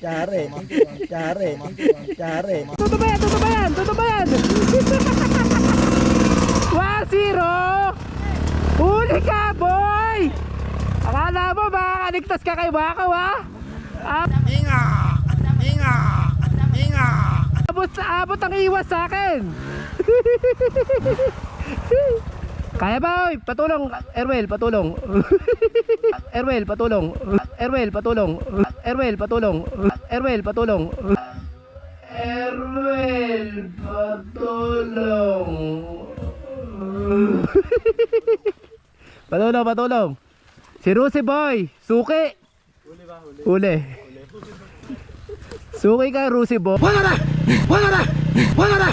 Yari. Yari. Yari. Totoo ba yan? Totoo ba yan? Totoo ba yan? 1-0! Huli ka, boy! Akala mo makakaligtas ka kay Bakaw, ha? Inga! Inga! Inga! Abot ang iwas sa akin. Kaya ba, oy? Patulong, Erwel, patulong. Erwel, patulong. Erwel, patulong. Erwel, patulong. Erwel, patulong. Erwel, patulong. Patulong, patulong. Si Rusi boy, suki. Huli ba? Huli. Suki ka, Rusi boy. Wala na! Wala na! Wala na!